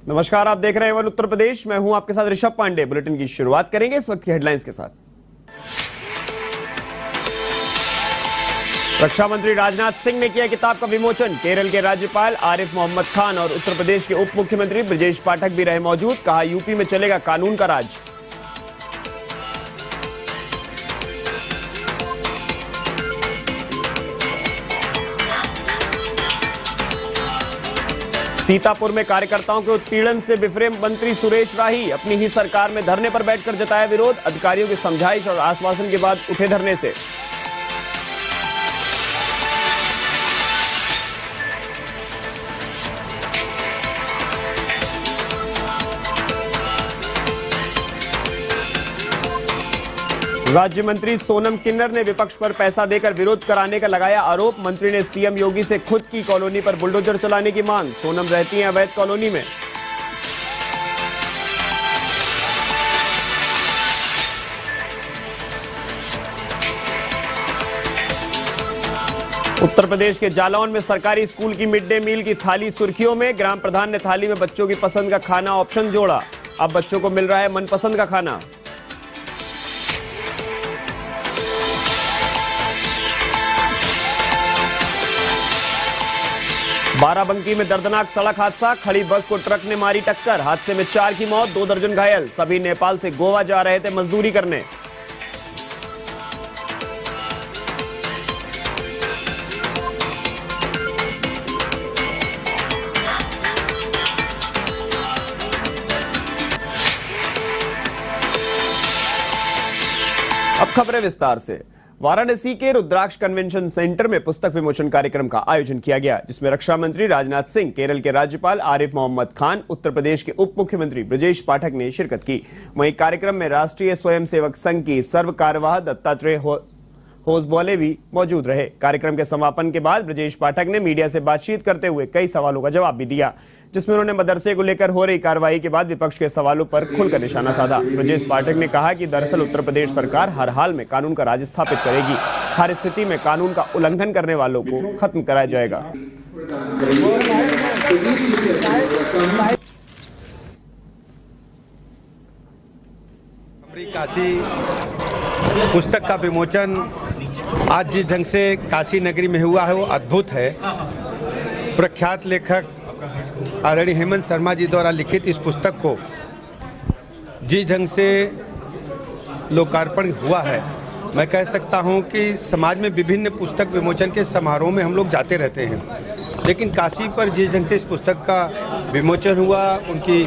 नमस्कार, आप देख रहे हैं वन उत्तर प्रदेश। मैं हूं आपके साथ ऋषभ पांडे। बुलेटिन की शुरुआत करेंगे इस वक्त की हेडलाइंस के साथ। रक्षा मंत्री राजनाथ सिंह ने किया किताब का विमोचन। केरल के राज्यपाल आरिफ मोहम्मद खान और उत्तर प्रदेश के उप मुख्यमंत्री ब्रजेश पाठक भी रहे मौजूद। कहा, यूपी में चलेगा कानून का राज। सीतापुर में कार्यकर्ताओं के उत्पीड़न से बिफरे मंत्री सुरेश राही। अपनी ही सरकार में धरने पर बैठकर जताया विरोध। अधिकारियों की समझाइश और आश्वासन के बाद उठे धरने से। राज्य मंत्री सोनम किन्नर ने विपक्ष पर पैसा देकर विरोध कराने का लगाया आरोप। मंत्री ने सीएम योगी से खुद की कॉलोनी पर बुलडोजर चलाने की मांग। सोनम रहती हैं अवैध कॉलोनी में। उत्तर प्रदेश के जालौन में सरकारी स्कूल की मिड डे मील की थाली सुर्खियों में। ग्राम प्रधान ने थाली में बच्चों की पसंद का खाना ऑप्शन जोड़ा। अब बच्चों को मिल रहा है मनपसंद का खाना। बाराबंकी में दर्दनाक सड़क हादसा। खड़ी बस को ट्रक ने मारी टक्कर। हादसे में 4 की मौत, 2 दर्जन घायल। सभी नेपाल से गोवा जा रहे थे मजदूरी करने। अब खबरें विस्तार से। वाराणसी के रुद्राक्ष कन्वेंशन सेंटर में पुस्तक विमोचन कार्यक्रम का आयोजन किया गया, जिसमें रक्षा मंत्री राजनाथ सिंह, केरल के राज्यपाल आरिफ मोहम्मद खान, उत्तर प्रदेश के उप मुख्यमंत्री ब्रजेश पाठक ने शिरकत की। वहीं कार्यक्रम में राष्ट्रीय स्वयंसेवक संघ की सर्व कार्यवाह दत्तात्रेय होसबोले भी मौजूद रहे। कार्यक्रम के समापन के बाद ब्रजेश पाठक ने मीडिया से बातचीत करते हुए कई सवालों का जवाब भी दिया, जिसमें उन्होंने मदरसे को लेकर हो रही कार्रवाई के बाद विपक्ष के सवालों पर खुलकर निशाना साधा। ब्रजेश पाठक ने कहा कि दरअसल उत्तर प्रदेश सरकार हर हाल में कानून का राज स्थापित करेगी। हर स्थिति में कानून का उल्लंघन करने वालों को खत्म कराया जाएगा। काशी पुस्तक का विमोचन आज जिस ढंग से काशी नगरी में हुआ है वो अद्भुत है। प्रख्यात लेखक आदरणीय हेमंत शर्मा जी द्वारा लिखित इस पुस्तक को जिस ढंग से लोकार्पण हुआ है, मैं कह सकता हूं कि समाज में विभिन्न पुस्तक विमोचन के समारोह में हम लोग जाते रहते हैं, लेकिन काशी पर जिस ढंग से इस पुस्तक का विमोचन हुआ, उनकी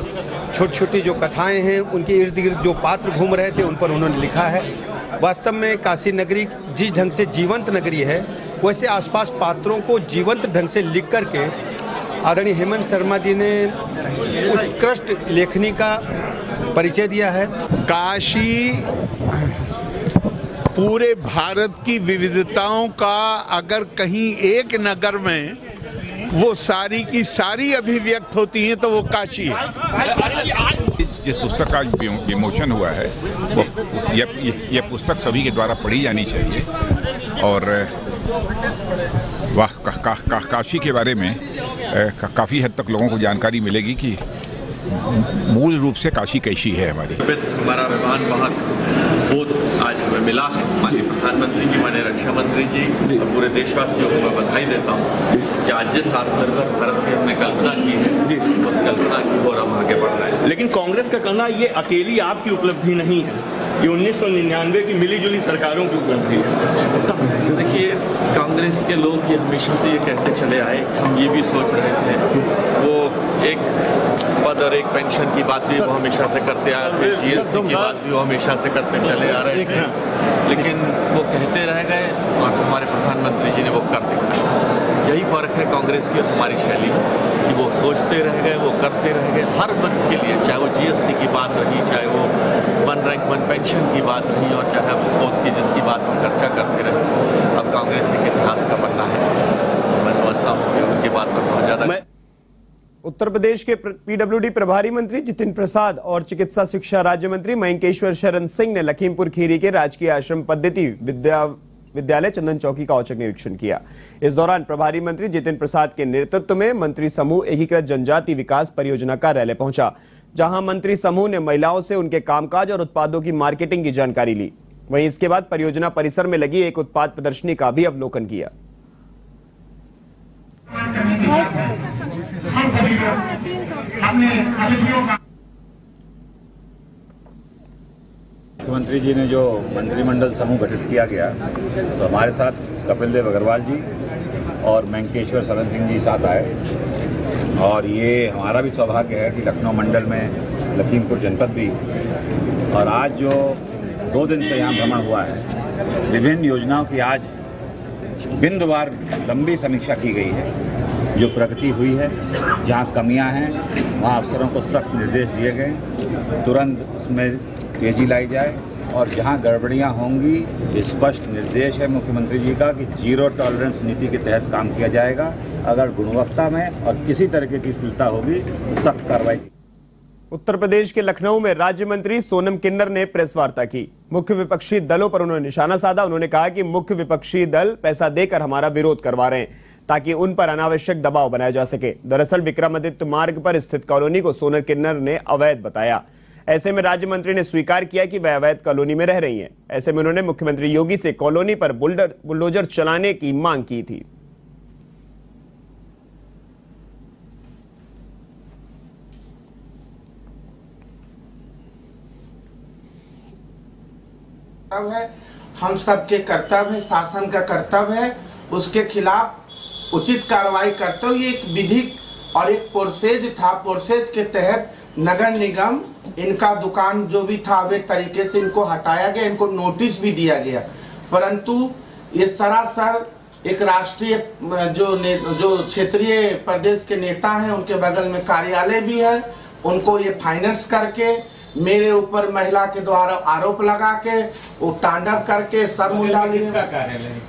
छोटी छोटी जो कथाएं हैं, उनके इर्द गिर्द जो पात्र घूम रहे थे, उन पर उन्होंने लिखा है। वास्तव में काशी नगरी जिस ढंग से जीवंत नगरी है, वैसे आसपास पात्रों को जीवंत ढंग से लिख करके आदरणीय हेमंत शर्मा जी ने उत्कृष्ट लेखनी का परिचय दिया है। काशी पूरे भारत की विविधताओं का अगर कहीं एक नगर में वो सारी की सारी अभिव्यक्त होती हैं तो वो काशी है। जिस पुस्तक का विमोचन हुआ है वो ये पुस्तक सभी के द्वारा पढ़ी जानी चाहिए और वाह काशी के बारे में काफ़ी हद तक लोगों को जानकारी मिलेगी कि मूल रूप से काशी कैसी है हमारी। हमारा मेहमान वहाँ बोध आज हमें मिला है। माननीय प्रधानमंत्री जी, माननीय रक्षा मंत्री जी और पूरे देशवासियों को मैं बधाई देता हूँ कि आज जिस आत्मनिर्भर भारत की हमने कल्पना की है, उस कल्पना की ओर हम आगे बढ़ रहे हैं। लेकिन कांग्रेस का कहना ये अकेली आपकी उपलब्धि नहीं है, ये 1999 की मिलीजुली सरकारों की उपलब्धि है। देखिए, कांग्रेस के लोग ये हमेशा से ये कहते चले आए, हम ये भी सोच रहे थे, वो एक पद और एक पेंशन की बात भी वो हमेशा से करते आए थे, जीएसटी की बात भी वो हमेशा से करते चले आ रहे थे, लेकिन वो कहते रह गए और हमारे प्रधानमंत्री जी ने वो कर दिखाया। यही फर्क है कांग्रेस की और हमारी शैली कि वो सोचते रह गए, वो करते रह गए हर वक्त के लिए, चाहे वो जीएसटी की बात रही, चाहे वो 1 रैंक 1 पेंशन की बात रही और चाहे हम स्पोर्ट की जिसकी बात हम चर्चा करते रहे। अब कांग्रेस एक इतिहास का बनना है। मैं समझता हूँ कि उनकी बात पर बहुत ज़्यादा। उत्तर प्रदेश के पीडब्ल्यूडी प्रभारी मंत्री जितिन प्रसाद और चिकित्सा शिक्षा राज्य मंत्री मयंकेश्वर शरण सिंह ने लखीमपुर खीरी के राजकीय आश्रम पद्धति विद्यालय चंदन चौकी का औचक निरीक्षण किया। इस दौरान प्रभारी मंत्री जितिन प्रसाद के नेतृत्व में मंत्री समूह एकीकृत जनजाति विकास परियोजना कार्यालय पहुंचा, जहां मंत्री समूह ने महिलाओं से उनके कामकाज और उत्पादों की मार्केटिंग की जानकारी ली। वहीं इसके बाद परियोजना परिसर में लगी एक उत्पाद प्रदर्शनी का भी अवलोकन किया। मुख्यमंत्री जी ने जो मंत्रिमंडल समूह गठित किया गया, तो हमारे साथ कपिल देव अग्रवाल जी और मैंकेश्वर सरन सिंह जी साथ आए, और ये हमारा भी सौभाग्य है कि लखनऊ मंडल में लखीमपुर जनपद भी, और आज जो 2 दिन से यहाँ भ्रमण हुआ है, विभिन्न योजनाओं की आज बिंदुवार लंबी समीक्षा की गई है। जो प्रगति हुई है, जहाँ कमियाँ हैं वहाँ अफसरों को सख्त निर्देश दिए गए, तुरंत उसमें तेजी लाई जाए, और जहां गड़बड़ियां होंगी स्पष्ट निर्देश है मुख्यमंत्री जी का कि जीरो टॉलरेंस नीति के तहत काम किया जाएगा। अगर गुणवत्ता में और किसी तरह की शिथिलता होगी तो सख्त कार्रवाई की। उत्तर प्रदेश के लखनऊ में राज्य मंत्री सोनम किन्नर ने प्रेस वार्ता की। मुख्य विपक्षी दलों पर उन्होंने निशाना साधा। उन्होंने कहा कि मुख्य विपक्षी दल पैसा देकर हमारा विरोध करवा रहे हैं ताकि उन पर अनावश्यक दबाव बनाया जा सके। दरअसल विक्रमादित्य मार्ग पर स्थित कॉलोनी को सोनम किन्नर ने अवैध बताया। ऐसे में राज्य मंत्री ने स्वीकार किया कि वह अवैध कॉलोनी में रह रही हैं। ऐसे में उन्होंने मुख्यमंत्री योगी से कॉलोनी पर बुलडोजर चलाने की मांग की थी। हम सबके कर्तव्य है, शासन का कर्तव्य है, उसके खिलाफ उचित कार्रवाई करते हुए एक विधिक और एक प्रोसेज था। प्रोसेज के तहत नगर निगम इनका दुकान जो भी था अवैध तरीके से इनको हटाया गया, इनको नोटिस भी दिया गया, परंतु ये सरासर एक राष्ट्रीय जो क्षेत्रीय प्रदेश के नेता हैं उनके बगल में कार्यालय भी है, उनको ये फाइनेंस करके मेरे ऊपर महिला के द्वारा आरोप लगा के वो तांडव करके सर मुंडा किसका कार्यालय है?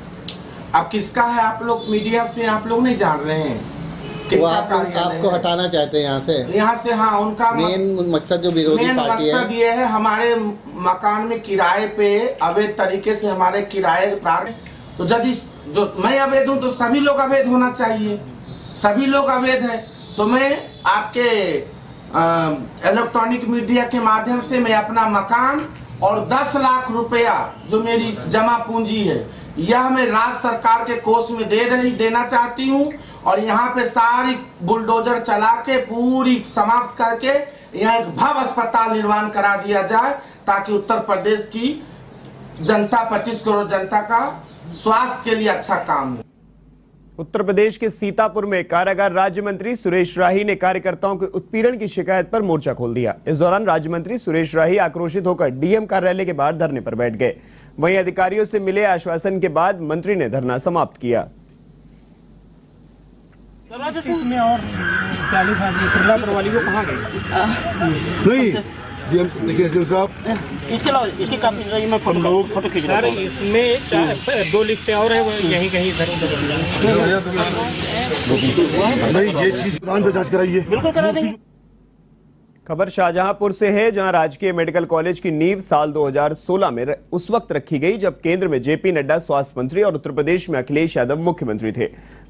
अब किसका है आप लोग मीडिया से आप लोग नहीं जान रहे हैं। वो आपको हटाना चाहते हैं यहाँ से। हाँ, उनका मेन मकसद जो विरोधी पार्टी है, मकसद ये है हमारे मकान में किराए पे अवैध तरीके से हमारे किराएदार, तो यदि जो मैं अवैध हूँ तो सभी लोग अवैध होना चाहिए, सभी लोग अवैध है। तो मैं आपके इलेक्ट्रॉनिक मीडिया के माध्यम से मैं अपना मकान और 10 लाख रुपया जो मेरी जमा पूंजी है यह मैं राज्य सरकार के कोष में देना चाहती हूँ, और यहाँ पे सारी बुलडोजर चला के पूरी समाप्त करके यहाँ एक भव्य अस्पताल निर्माण करा दिया जाए ताकि उत्तर प्रदेश की जनता 25 करोड़ जनता का स्वास्थ्य के लिए अच्छा काम हो। उत्तर प्रदेश के सीतापुर में कारागार राज्य मंत्री सुरेश राही ने कार्यकर्ताओं के उत्पीड़न की शिकायत पर मोर्चा खोल दिया। इस दौरान राज्य मंत्री सुरेश राही आक्रोशित होकर डीएम कार्यालय के बाहर धरने पर बैठ गए। वहीं अधिकारियों से मिले आश्वासन के बाद मंत्री ने धरना समाप्त किया। इसमें और 40 आदमी सिरलापुर वाली को कहाँ गए? देखिए साहब, इसके अलावा इसके काफी मैं फोटो खींच रहा हूँ। इसमें 2 लिस्टें और है, वो यहीं कहीं इधर नहीं, ये चीज दुकान पे जांच कराइए। बिल्कुल करा देंगे। खबर शाहजहांपुर से है, जहां राजकीय मेडिकल कॉलेज की नींव साल 2016 में उस वक्त रखी गई जब केंद्र में जेपी नड्डा स्वास्थ्य मंत्री और उत्तर प्रदेश में अखिलेश यादव मुख्यमंत्री थे।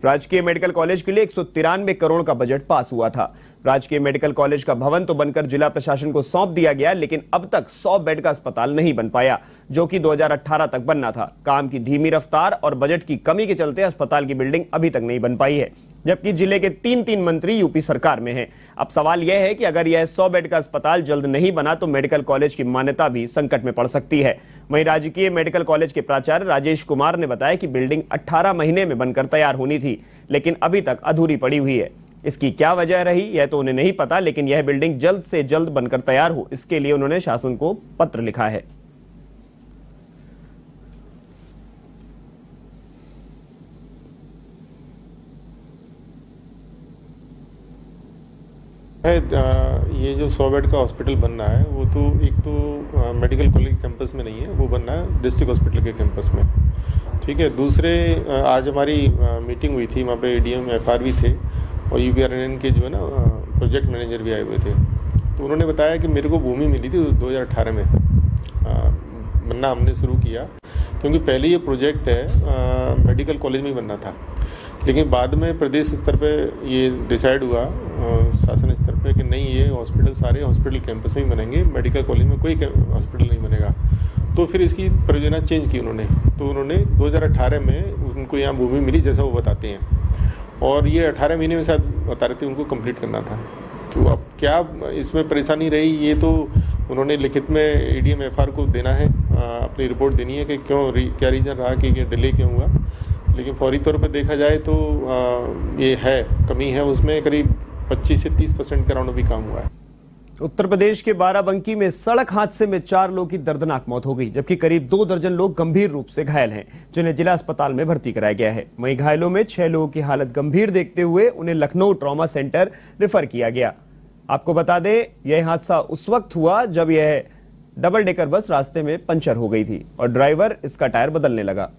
राजकीय मेडिकल कॉलेज के लिए 193 करोड़ का बजट पास हुआ था। राजकीय मेडिकल कॉलेज का भवन तो बनकर जिला प्रशासन को सौंप दिया गया, लेकिन अब तक 100 बेड का अस्पताल नहीं बन पाया, जो कि 2018 तक बनना था। काम की धीमी रफ्तार और बजट की कमी के चलते अस्पताल की बिल्डिंग अभी तक नहीं बन पाई है, जबकि जिले के 3 मंत्री यूपी सरकार में हैं। अब सवाल यह है कि अगर यह 100 बेड का अस्पताल जल्द नहीं बना तो मेडिकल कॉलेज की मान्यता भी संकट में पड़ सकती है। वहीं राजकीय मेडिकल कॉलेज के प्राचार्य राजेश कुमार ने बताया कि बिल्डिंग 18 महीने में बनकर तैयार होनी थी, लेकिन अभी तक अधूरी पड़ी हुई है। इसकी क्या वजह रही यह तो उन्हें नहीं पता, लेकिन यह बिल्डिंग जल्द से जल्द बनकर तैयार हो, इसके लिए उन्होंने शासन को पत्र लिखा है। ये जो 100 बेड का हॉस्पिटल बनना है वो तो एक तो मेडिकल कॉलेज कैंपस में नहीं है, वो बनना है डिस्ट्रिक्ट हॉस्पिटल के कैंपस में, ठीक है। दूसरे, आज हमारी मीटिंग हुई थी, वहाँ पे एडीएम एफआर भी थे और यूपीआरएनएन के जो है ना प्रोजेक्ट मैनेजर भी आए हुए थे। तो उन्होंने बताया कि मेरे को भूमि मिली थी 2018 में, बनना हमने शुरू किया, क्योंकि पहले ये प्रोजेक्ट है मेडिकल कॉलेज में ही बनना था, लेकिन बाद में प्रदेश स्तर पे ये डिसाइड हुआ शासन स्तर पे कि नहीं, ये हॉस्पिटल सारे हॉस्पिटल कैंपस में ही बनेंगे, मेडिकल कॉलेज में कोई हॉस्पिटल नहीं बनेगा। तो फिर इसकी परियोजना चेंज की उन्होंने। तो उन्होंने 2018 में उनको यहाँ भूमि मिली, जैसा वो बताते हैं, और ये 18 महीने में शायद बता रहे थे उनको कंप्लीट करना था। तो अब क्या इसमें परेशानी रही, ये तो उन्होंने लिखित में ADM FR को देना है, अपनी रिपोर्ट देनी है कि क्या रीज़न रहा कि ये डिले क्यों हुआ। लेकिन फौरी तौर पर देखा जाए तो ये है, कमी है उसमें, करीब 25 से 30% के अराउंड भी काम हुआ है। उत्तर प्रदेश के बाराबंकी में सड़क हादसे में 4 लोगों की दर्दनाक मौत हो गई, जबकि करीब 2 दर्जन लोग गंभीर रूप से घायल हैं, जिन्हें जिला अस्पताल में भर्ती कराया गया है। वहीं घायलों में 6 लोगों की हालत गंभीर देखते हुए उन्हें लखनऊ ट्रॉमा सेंटर रेफर किया गया। आपको बता दें, यह हादसा उस वक्त हुआ जब यह डबल डेकर बस रास्ते में पंचर हो गई थी और ड्राइवर इसका टायर बदलने लगा।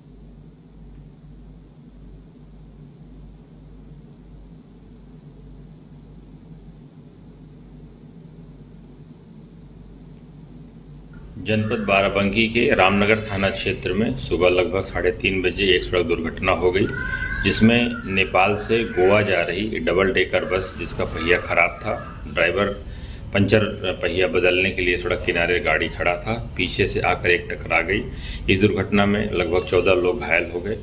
जनपद बाराबंकी के रामनगर थाना क्षेत्र में सुबह लगभग 3:30 बजे एक सड़क दुर्घटना हो गई, जिसमें नेपाल से गोवा जा रही डबल डेकर बस, जिसका पहिया खराब था, ड्राइवर पंचर पहिया बदलने के लिए सड़क किनारे गाड़ी खड़ा था, पीछे से आकर एक टकरा गई। इस दुर्घटना में लगभग 14 लोग घायल हो गए,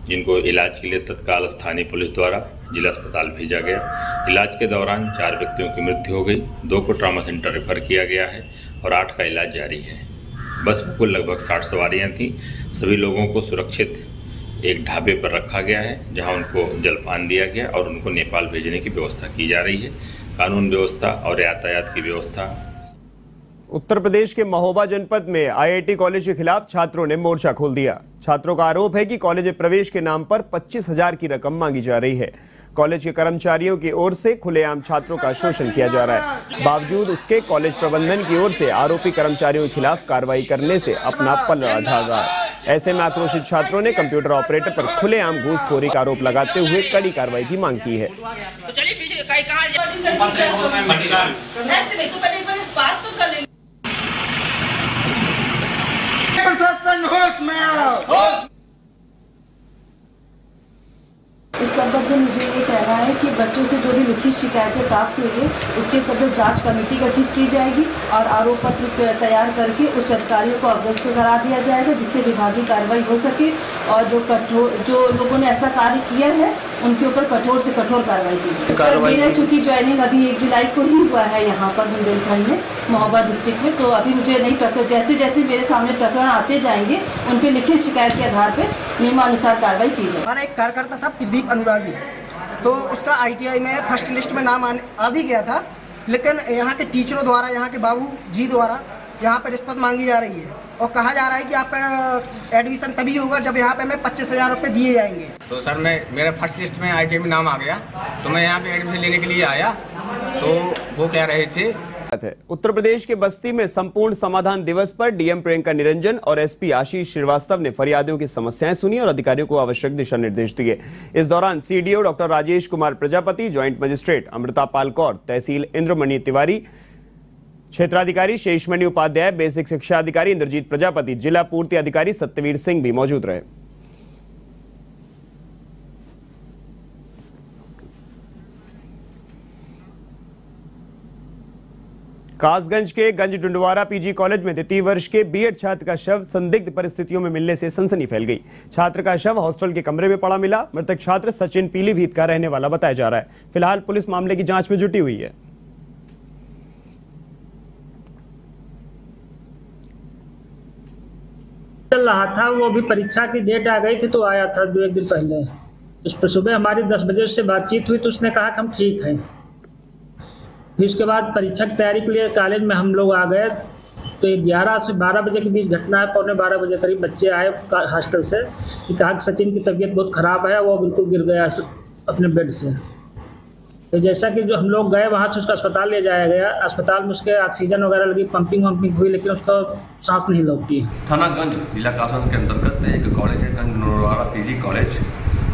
जिनको इलाज के लिए तत्काल स्थानीय पुलिस द्वारा जिला अस्पताल भेजा गया। इलाज के दौरान 4 व्यक्तियों की मृत्यु हो गई, 2 को ट्रॉमा सेंटर रेफर किया गया है और 8 का इलाज जारी है। बस में कुल लगभग 60 सवारियां थीं। सभी लोगों को सुरक्षित एक ढाबे पर रखा गया है, जहां उनको जलपान दिया गया और उनको नेपाल भेजने की व्यवस्था की जा रही है। कानून व्यवस्था और यातायात की व्यवस्था। उत्तर प्रदेश के महोबा जनपद में IIT कॉलेज के खिलाफ छात्रों ने मोर्चा खोल दिया। छात्रों का आरोप है कि कॉलेज में प्रवेश के नाम पर 25,000 की रकम मांगी जा रही है। कॉलेज के कर्मचारियों की ओर से खुलेआम छात्रों का शोषण किया जा रहा है। बावजूद उसके कॉलेज प्रबंधन की ओर से आरोपी कर्मचारियों के खिलाफ कार्रवाई करने से अपना पलड़ा झाड़ रहा है। ऐसे में आक्रोशित छात्रों ने कंप्यूटर ऑपरेटर पर खुलेआम घूसखोरी का आरोप लगाते हुए कड़ी कार्रवाई की मांग की है। इस संबंध में मुझे ये कहना है कि बच्चों से जो भी लिखित शिकायतें प्राप्त हुई है, उसके सब जांच कमेटी गठित की जाएगी और आरोप पत्र तैयार करके उच्च अधिकारियों को अवगत करा दिया जाएगा, जिससे विभागीय कार्रवाई हो सके और जो लोगों ने ऐसा कार्य किया है उनके ऊपर कठोर से कठोर कार्रवाई की जाए। मेरा चूँकि ज्वाइनिंग अभी 1 जुलाई को ही हुआ है यहाँ पर बुंदेलखंड में, महोबा डिस्ट्रिक्ट में, तो अभी मुझे नहीं प्रकरण, जैसे जैसे मेरे सामने प्रकरण आते जाएंगे उन पर लिखित शिकायत के आधार पर नियमानुसार कार्रवाई की जाए। हमारा एक कार्यकर्ता था प्रदीप अनुरागी, तो उसका ITI में फर्स्ट लिस्ट में नाम आ भी गया था, लेकिन यहाँ के टीचरों द्वारा, यहाँ के बाबू जी द्वारा यहाँ पर रिश्वत मांगी जा रही है और कहा जा रहा है कि आपका एडमिशन तभी होगा जब यहाँ पे हमें 25,000 रुपये दिए जाएंगे। तो सर मेरा फर्स्ट लिस्ट में ITI में नाम आ गया, तो मैं यहाँ पे एडमिशन लेने के लिए आया, तो वो कह रहे थे। उत्तर प्रदेश के बस्ती में संपूर्ण समाधान दिवस पर DM प्रियंका निरंजन और SP आशीष श्रीवास्तव ने फरियादियों की समस्याएं सुनी और अधिकारियों को आवश्यक दिशा निर्देश दिए। इस दौरान CDO doctor Rajesh Kumar Prajapati, joint magistrate Amrita Pal Kaur, तहसील इंद्रमणि तिवारी, क्षेत्राधिकारी शेषमणि उपाध्याय, बेसिक शिक्षा अधिकारी इंद्रजीत प्रजापति, जिला पूर्ति अधिकारी सत्यवीर सिंह भी मौजूद रहे। कासगंज के गंज डुंडवारा PG कॉलेज में 3य वर्ष के B.Ed छात्र का शव संदिग्ध परिस्थितियों में मिलने से सनसनी फैल गई। छात्र का शव हॉस्टल के कमरे में पड़ा मिला। मृतक छात्र सचिन पीलीभीत का रहने वाला बताया जा रहा है। फिलहाल पुलिस मामले की जांच में जुटी हुई है। चल रहा था, वो भी परीक्षा की डेट आ गई थी तो आया था 2-1 दिन पहले। उस पर सुबह हमारी 10 बजे उससे बातचीत हुई तो उसने कहा कि हम ठीक हैं। फिर उसके बाद परीक्षा की तैयारी के लिए कॉलेज में हम लोग आ गए, तो 11 से 12 बजे के बीच घटना है। 11:15 बजे करीब बच्चे आए हॉस्टल से कि कहा कि सचिन की तबीयत बहुत ख़राब है, वो बिल्कुल गिर गया अपने बेड से। तो जैसा कि जो हम लोग गए वहाँ से उसका अस्पताल ले जाया गया। अस्पताल में उसके ऑक्सीजन वगैरह लगी, पंपिंग हुई, लेकिन उसका सांस नहीं लौटी। थानागंज जिला कासगंज के अंतर्गत एक कॉलेज है, गंज डुंडवारा PG कॉलेज।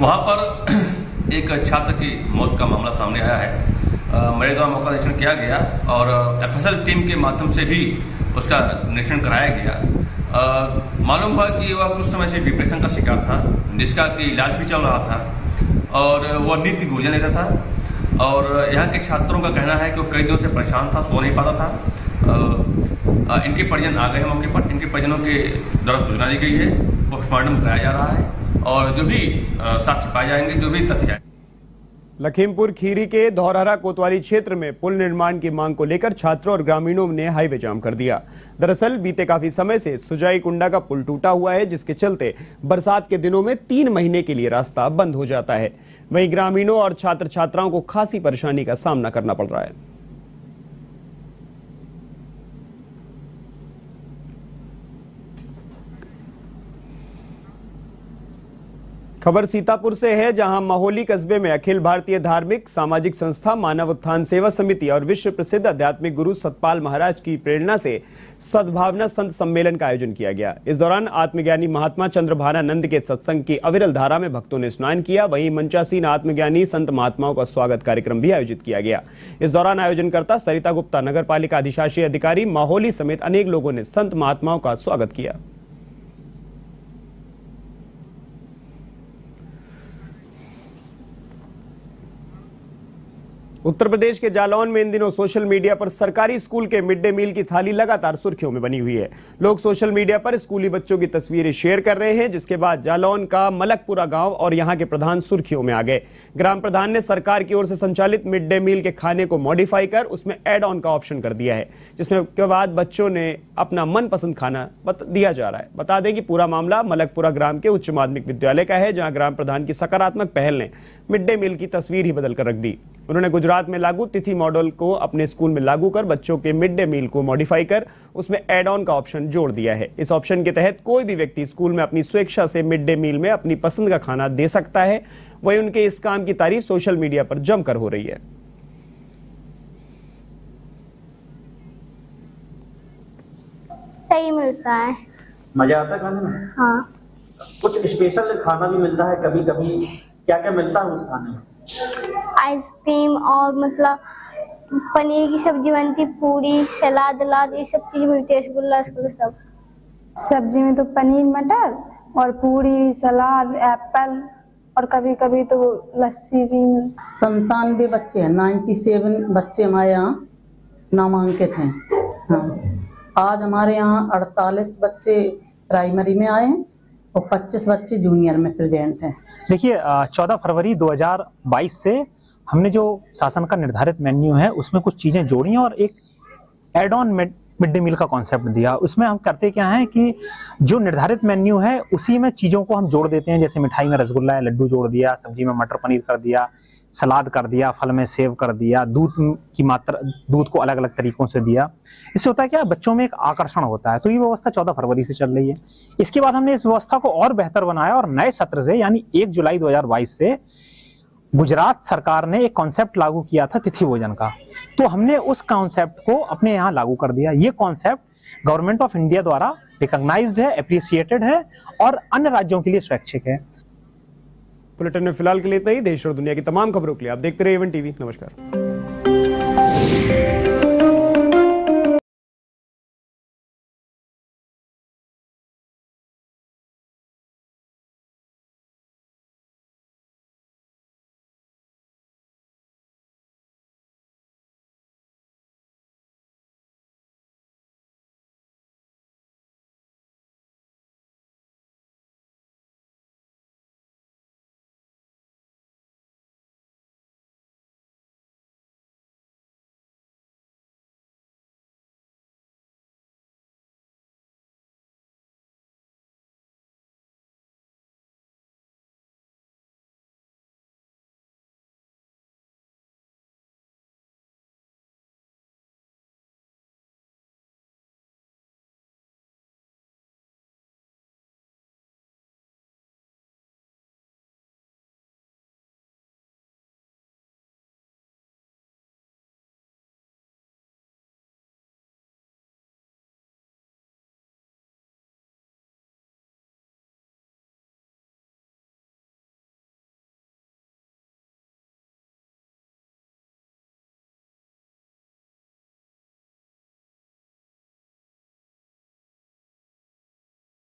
वहाँ पर एक छात्र की मौत का मामला सामने आया है। मेरे द्वारा मौका निरीक्षण किया गया और FSL टीम के माध्यम से भी उसका निरीक्षण कराया गया। मालूम हुआ कि वह कुछ समय से डिप्रेशन का शिकार था, जिसका कि इलाज भी चल रहा था और वह नित्य गोलियां लेता था। और यहाँ के छात्रों का कहना है कि वो कई दिनों से परेशान था, सो नहीं पाता था। इनके परिजन आ गए हैं मौके पर, इनके परिजनों के द्वारा सूचना दी गई है, पोस्टमार्टम कराया जा रहा है और जो भी साक्ष्य पाए जाएंगे, जो भी तथ्य। लखीमपुर खीरी के धौरहरा कोतवाली क्षेत्र में पुल निर्माण की मांग को लेकर छात्रों और ग्रामीणों ने हाईवे जाम कर दिया। दरअसल बीते काफी समय से सुजाई कुंडा का पुल टूटा हुआ है, जिसके चलते बरसात के दिनों में 3 महीने के लिए रास्ता बंद हो जाता है। वहीं ग्रामीणों और छात्र छात्राओं को खासी परेशानी का सामना करना पड़ रहा है। खबर सीतापुर से है, जहां महोली कस्बे में अखिल भारतीय धार्मिक सामाजिक संस्था मानव उत्थान सेवा समिति और विश्व प्रसिद्ध आध्यात्मिक गुरु सतपाल महाराज की प्रेरणा से सद्भावना संत सम्मेलन का आयोजन किया गया। इस दौरान आत्मज्ञानी महात्मा चंद्रभानानंद के सत्संग की अविरल धारा में भक्तों ने स्नान किया। वहीं मंचासीन आत्मज्ञानी संत महात्माओं का स्वागत कार्यक्रम भी आयोजित किया गया। इस दौरान आयोजनकर्ता सरिता गुप्ता, नगर पालिका अधिशासी अधिकारी महोली समेत अनेक लोगों ने संत महात्माओं का स्वागत किया। उत्तर प्रदेश के जालौन में इन दिनों सोशल मीडिया पर सरकारी स्कूल के मिड डे मील की थाली लगातार सुर्खियों में बनी हुई है। लोग सोशल मीडिया पर स्कूली बच्चों की तस्वीरें शेयर कर रहे हैं, जिसके बाद जालौन का मलकपुरा गांव और यहां के प्रधान सुर्खियों में आ गए। ग्राम प्रधान ने सरकार की ओर से संचालित मिड डे मील के खाने को मॉडिफाई कर उसमें एड ऑन का ऑप्शन कर दिया है, जिसमें के बाद बच्चों ने अपना मनपसंद खाना दिया जा रहा है। बता दें कि पूरा मामला मलकपुरा ग्राम के उच्च माध्यमिक विद्यालय का है, जहां ग्राम प्रधान की सकारात्मक पहल ने मिड डे मील की तस्वीर ही बदल कर रख दी। उन्होंने गुजरात में लागू तिथि मॉडल को अपने स्कूल में लागू कर बच्चों के मिड डे मील को मॉडिफाई कर उसमें एड ऑन का ऑप्शन जोड़ दिया है। इस ऑप्शन के तहत कोई भी व्यक्ति स्कूल में अपनी स्वेच्छा से मिड डे मील में अपनी पसंद का खाना दे सकता है। वहीं उनके इस काम की तारीफ सोशल मीडिया पर जमकर हो रही है। सही मिलता है, मजा आता है खाने में। हाँ, कुछ स्पेशल खाना भी मिलता है कभी कभी, क्या क्या मिलता है उस खाने में? आइसक्रीम और मतलब पनीर की सब्जी बनती, पूरी, सलाद वलाद, ये सब चीज मिलती है, रसगुल्ला सब। सब्जी में तो पनीर मटर और पूरी, सलाद, एप्पल और कभी कभी तो लस्सी भी। 97 बच्चे हैं, 97 बच्चे हमारे यहाँ नामांकित हैं। हाँ, आज हमारे यहाँ 48 बच्चे प्राइमरी में आए हैं और 25 बच्चे जूनियर में प्रेजेंट हैं। देखिए, 14 फरवरी 2022 से हमने जो शासन का निर्धारित मेन्यू है उसमें कुछ चीज़ें जोड़ी हैं और एक add on mid day meal का कॉन्सेप्ट दिया। उसमें हम करते क्या है कि जो निर्धारित मेन्यू है उसी में चीज़ों को हम जोड़ देते हैं। जैसे मिठाई में रसगुल्ला या लड्डू जोड़ दिया, सब्जी में मटर पनीर कर दिया, सलाद कर दिया, फल में सेव कर दिया, दूध की मात्रा, दूध को अलग अलग तरीकों से दिया। इससे होता है क्या, बच्चों में एक आकर्षण होता है। तो ये व्यवस्था 14 फरवरी से चल रही है। इसके बाद हमने इस व्यवस्था को और बेहतर बनाया और नए सत्र से यानी 1 जुलाई 2022 से गुजरात सरकार ने एक कॉन्सेप्ट लागू किया था तिथि भोजन का, तो हमने उस कॉन्सेप्ट को अपने यहाँ लागू कर दिया। ये कॉन्सेप्ट गवर्नमेंट ऑफ इंडिया द्वारा रिकॉग्नाइज्ड है, एप्रिसिएटेड है और अन्य राज्यों के लिए स्वैच्छिक है। बुलेटिन में फिलहाल के लिए इतना ही। देश और दुनिया की तमाम खबरों के लिए आप देखते रहिए A1 टीवी। नमस्कार।